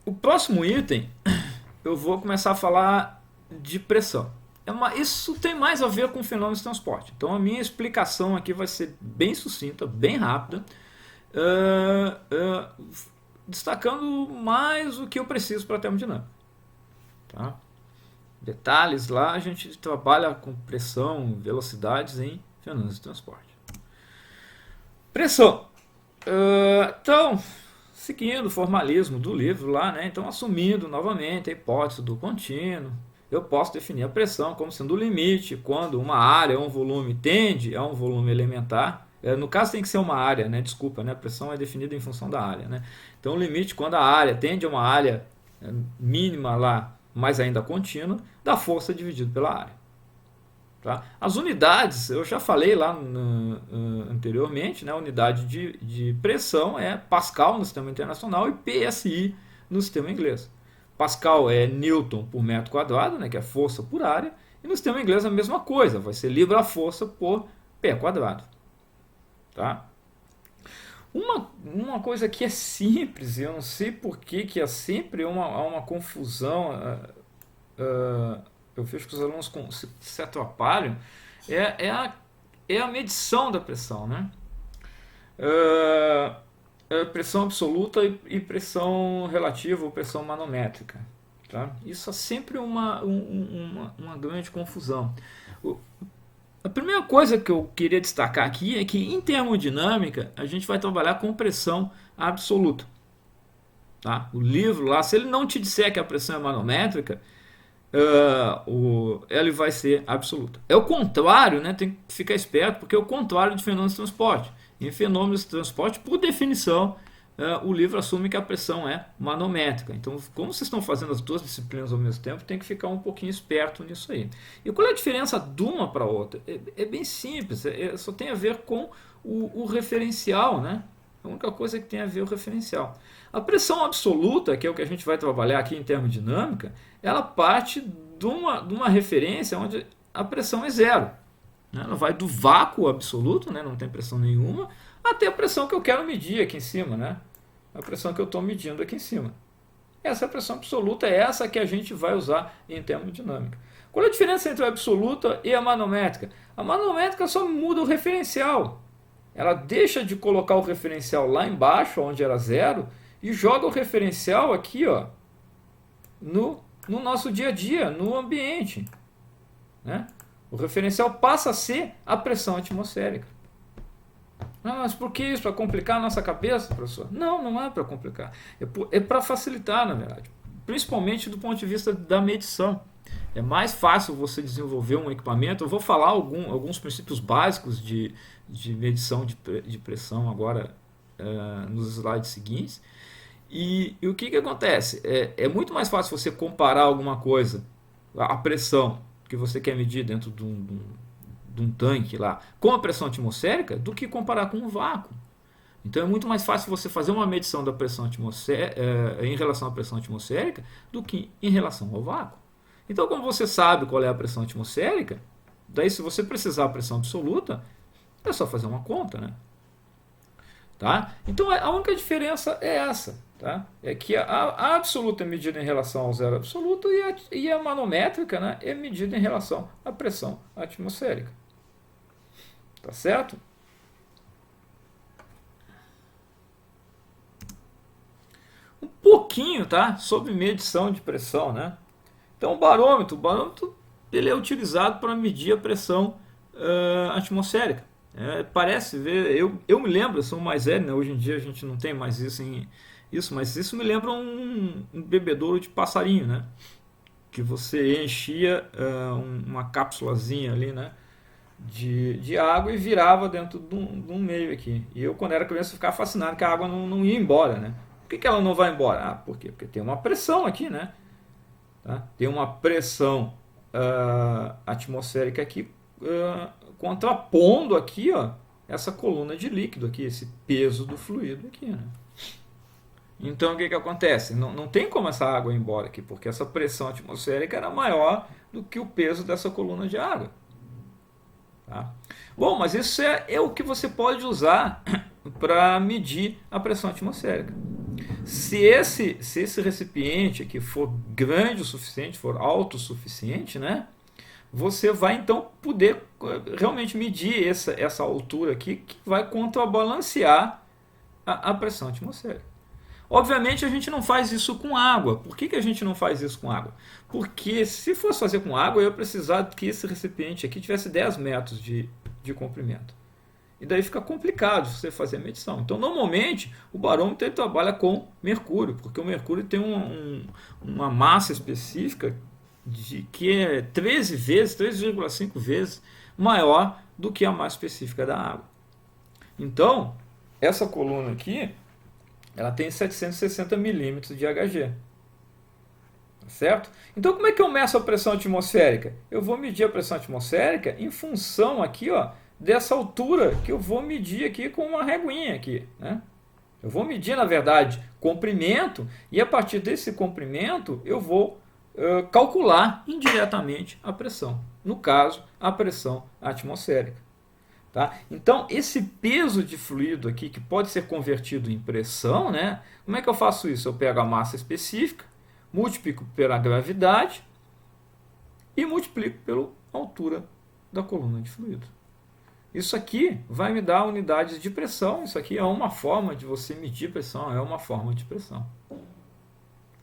O próximo item, eu vou começar a falar de pressão. Isso tem mais a ver com fenômenos de transporte. Então a minha explicação aqui vai ser bem sucinta, bem rápida, uh, uh, destacando mais o que eu preciso para a termodinâmica. Tá? Detalhes lá, a gente trabalha com pressão, velocidades em fenômenos de transporte. Pressão. Então, seguindo o formalismo do livro lá, né? Então assumindo novamente a hipótese do contínuo, eu posso definir a pressão como sendo o limite quando uma área ou um volume tende a um volume elementar. No caso tem que ser uma área, né? Desculpa, né? A pressão é definida em função da área, né? Então o limite quando a área tende a uma área mínima lá, mas ainda contínua, da força dividido pela área. Tá? As unidades, eu já falei lá anteriormente, né? A unidade de pressão é Pascal no sistema internacional e PSI no sistema inglês. Pascal é Newton por metro quadrado, né? Que é força por área, e no sistema inglês a mesma coisa, vai ser libra-força por pé quadrado. Tá? Uma coisa que é simples, e eu não sei por que é sempre uma confusão, eu vejo que os alunos se atrapalham, é, é, a, é a medição da pressão, né? Pressão absoluta e pressão relativa ou pressão manométrica. Tá? Isso é sempre uma grande confusão. A primeira coisa que eu queria destacar aqui é que em termodinâmica a gente vai trabalhar com pressão absoluta. Tá? O livro lá, se ele não te disser que a pressão é manométrica, ele vai ser absoluta. É o contrário, né? Tem que ficar esperto, porque é o contrário de fenômenos de transporte. Em fenômenos de transporte, por definição, o livro assume que a pressão é manométrica. Então, como vocês estão fazendo as duas disciplinas ao mesmo tempo, tem que ficar um pouquinho esperto nisso aí. E qual é a diferença de uma para outra? É bem simples, só tem a ver com o referencial, né? A única coisa que tem a ver é o referencial. A pressão absoluta, que é o que a gente vai trabalhar aqui em termodinâmica, ela parte de uma referência onde a pressão é zero. Né? Ela vai do vácuo absoluto, né? Não tem pressão nenhuma, até a pressão que eu quero medir aqui em cima. Né? A pressão que eu estou medindo aqui em cima. Essa é a pressão absoluta, é essa que a gente vai usar em termodinâmica. Qual é a diferença entre a absoluta e a manométrica? A manométrica só muda o referencial. Ela deixa de colocar o referencial lá embaixo, onde era zero, e joga o referencial aqui, ó, no nosso dia a dia, no ambiente. Né? O referencial passa a ser a pressão atmosférica. Ah, mas por que isso? Para complicar a nossa cabeça, professor? Não, não é para complicar. É para facilitar, na verdade. Principalmente do ponto de vista da medição. É mais fácil você desenvolver um equipamento. Eu vou falar alguns princípios básicos de medição de pressão agora nos slides seguintes. E o que acontece? É muito mais fácil você comparar alguma coisa, a pressão que você quer medir dentro de um tanque lá, com a pressão atmosférica, do que comparar com um vácuo. Então é muito mais fácil você fazer uma medição da pressão atmosférica em relação à pressão atmosférica do que em relação ao vácuo. Então, como você sabe qual é a pressão atmosférica, daí se você precisar da pressão absoluta, é só fazer uma conta, né? Tá? Então a única diferença é essa. Tá? É que a absoluta é medida em relação ao zero absoluto e a manométrica, né, é medida em relação à pressão atmosférica. Tá certo? Um pouquinho, tá, sobre medição de pressão. Né? Então o barômetro ele é utilizado para medir a pressão atmosférica. Parece ver, eu me lembro, eu sou mais velho, né? Hoje em dia a gente não tem mais isso, mas isso me lembra um bebedouro de passarinho, né? Que você enchia uma cápsulazinha ali, né? De água e virava dentro de um meio aqui. E eu, quando era criança, ficava fascinado que a água não ia embora, né? Por que ela não vai embora? Por quê? Porque tem uma pressão aqui, né? Tá? Tem uma pressão atmosférica aqui contrapondo aqui, ó, essa coluna de líquido aqui, esse peso do fluido aqui, né? Então o que acontece? Não tem como essa água ir embora aqui, porque essa pressão atmosférica era maior do que o peso dessa coluna de água. Tá? Bom, mas isso é o que você pode usar para medir a pressão atmosférica. Se esse recipiente aqui for grande o suficiente, for autossuficiente, né, você vai então poder realmente medir essa altura aqui, que vai contrabalancear a pressão atmosférica. Obviamente a gente não faz isso com água. Por que a gente não faz isso com água? Porque se fosse fazer com água, eu ia precisar que esse recipiente aqui tivesse 10 metros de comprimento. E daí fica complicado você fazer a medição. Então, normalmente, o barômetro ele trabalha com mercúrio, porque o mercúrio tem uma massa específica que é 13 vezes, 3,5 vezes maior do que a massa específica da água. Então, essa coluna aqui, ela tem 760 milímetros de Hg. Certo? Então, como é que eu meço a pressão atmosférica? Eu vou medir a pressão atmosférica em função aqui, ó, dessa altura que eu vou medir aqui com uma reguinha aqui, né? Eu vou medir, na verdade, comprimento, e a partir desse comprimento eu vou calcular indiretamente a pressão. No caso, a pressão atmosférica. Tá? Então, esse peso de fluido aqui, que pode ser convertido em pressão, né? Como é que eu faço isso? Eu pego a massa específica, multiplico pela gravidade e multiplico pela altura da coluna de fluido. Isso aqui vai me dar unidades de pressão. Isso aqui é uma forma de você medir pressão, é uma forma de pressão.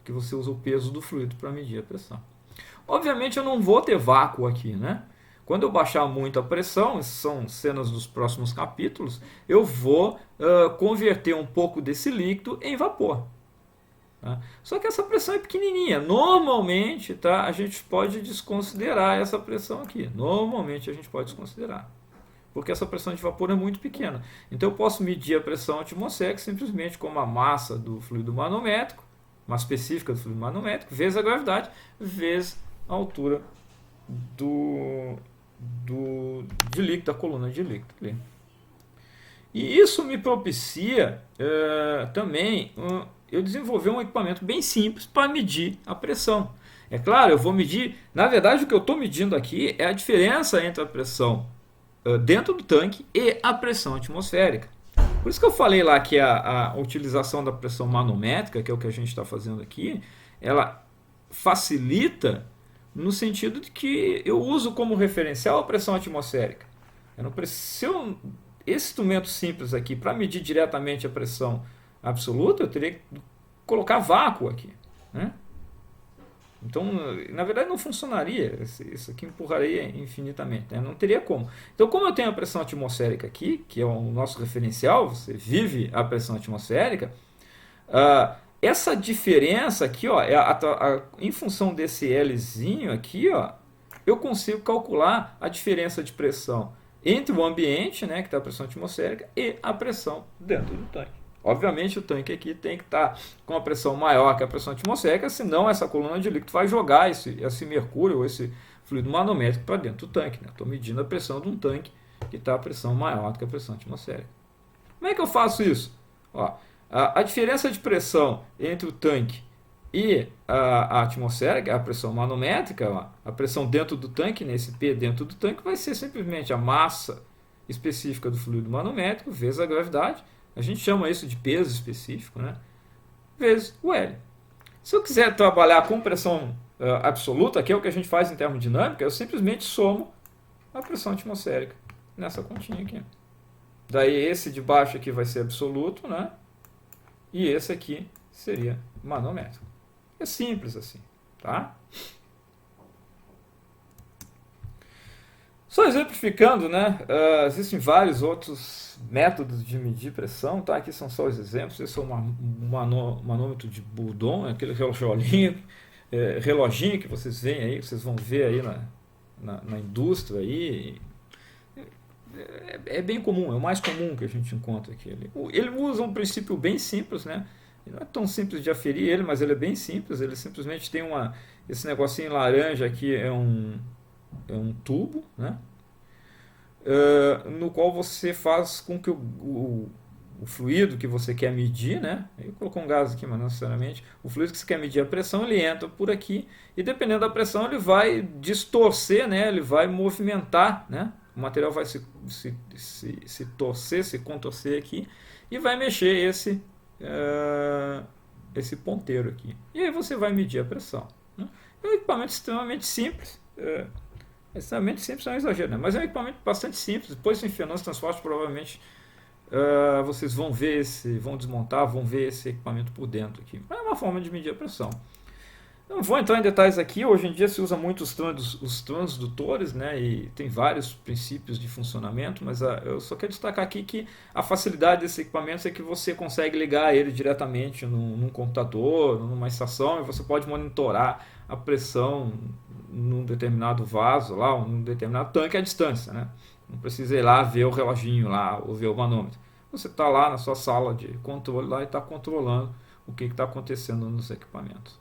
Que você usa o peso do fluido para medir a pressão. Obviamente eu não vou ter vácuo aqui, né? Quando eu baixar muito a pressão, são cenas dos próximos capítulos, eu vou converter um pouco desse líquido em vapor. Tá? Só que essa pressão é pequenininha. Normalmente, tá, a gente pode desconsiderar essa pressão aqui. Normalmente a gente pode desconsiderar. Porque essa pressão de vapor é muito pequena. Então eu posso medir a pressão atmosférica simplesmente como a massa do fluido manométrico, massa específica do fluido manométrico, vezes a gravidade, vezes a altura de líquido, da coluna de líquido ali. E isso me propicia também eu desenvolver um equipamento bem simples para medir a pressão. É claro, eu vou medir, na verdade o que eu estou medindo aqui é a diferença entre a pressão dentro do tanque e a pressão atmosférica. Por isso que eu falei lá que a utilização da pressão manométrica, que é o que a gente está fazendo aqui, ela facilita no sentido de que eu uso como referencial a pressão atmosférica. Eu não preciso, esse instrumento simples aqui, para medir diretamente a pressão absoluta, eu teria que colocar vácuo aqui, né? Então, na verdade, não funcionaria. Isso aqui empurraria infinitamente, né? Não teria como. Então, como eu tenho a pressão atmosférica aqui, que é o nosso referencial, você vive a pressão atmosférica, essa diferença aqui, ó, em função desse Lzinho aqui, ó, eu consigo calcular a diferença de pressão entre o ambiente, né, que está a pressão atmosférica, e a pressão dentro do tanque. Obviamente o tanque aqui tem que estar com uma pressão maior que a pressão atmosférica, senão essa coluna de líquido vai jogar esse mercúrio ou esse fluido manométrico para dentro do tanque. Estou medindo a pressão de um tanque que está a pressão maior do que a pressão atmosférica. Como é que eu faço isso? Ó, a diferença de pressão entre o tanque e a atmosférica, a pressão manométrica, ó, a pressão dentro do tanque, nesse P dentro do tanque, vai ser simplesmente a massa específica do fluido manométrico vezes a gravidade. A gente chama isso de peso específico, né? Vezes o L. Se eu quiser trabalhar com pressão absoluta, que é o que a gente faz em termodinâmica, eu simplesmente somo a pressão atmosférica nessa continha aqui. Daí esse de baixo aqui vai ser absoluto, né? E esse aqui seria manométrico. É simples assim, tá? Só exemplificando, né? Existem vários outros métodos de medir pressão, tá? Aqui são só os exemplos. Esse é um manômetro de Bourdon, aquele reloginho que vocês veem aí, que vocês vão ver aí na indústria aí. É bem comum, é o mais comum que a gente encontra aqui. Ele usa um princípio bem simples, né? Não é tão simples de aferir ele, mas ele é bem simples. Ele simplesmente tem esse negocinho laranja aqui, é um tubo, né? No qual você faz com que o fluido que você quer medir, né? Eu colocou um gás aqui, mas não necessariamente. O fluido que você quer medir a pressão, ele entra por aqui e dependendo da pressão ele vai distorcer, né? Ele vai movimentar, né? O material vai se torcer, se contorcer aqui e vai mexer esse esse ponteiro aqui. E aí você vai medir a pressão. Né? É um equipamento extremamente simples. Extremamente simples é um exagero, né? Mas é um equipamento bastante simples. Depois em Fernandes Transporte provavelmente vocês vão ver vão desmontar, vão ver esse equipamento por dentro aqui. É uma forma de medir a pressão. Não vou entrar em detalhes aqui, hoje em dia se usa muito os transdutores, né, e tem vários princípios de funcionamento, mas eu só quero destacar aqui que a facilidade desse equipamento é que você consegue ligar ele diretamente num computador, numa estação, e você pode monitorar a pressão num determinado vaso, lá, ou num determinado tanque à distância. Né? Não precisa ir lá ver o reloginho lá, ou ver o manômetro. Você está lá na sua sala de controle lá e está controlando o que está acontecendo nos equipamentos.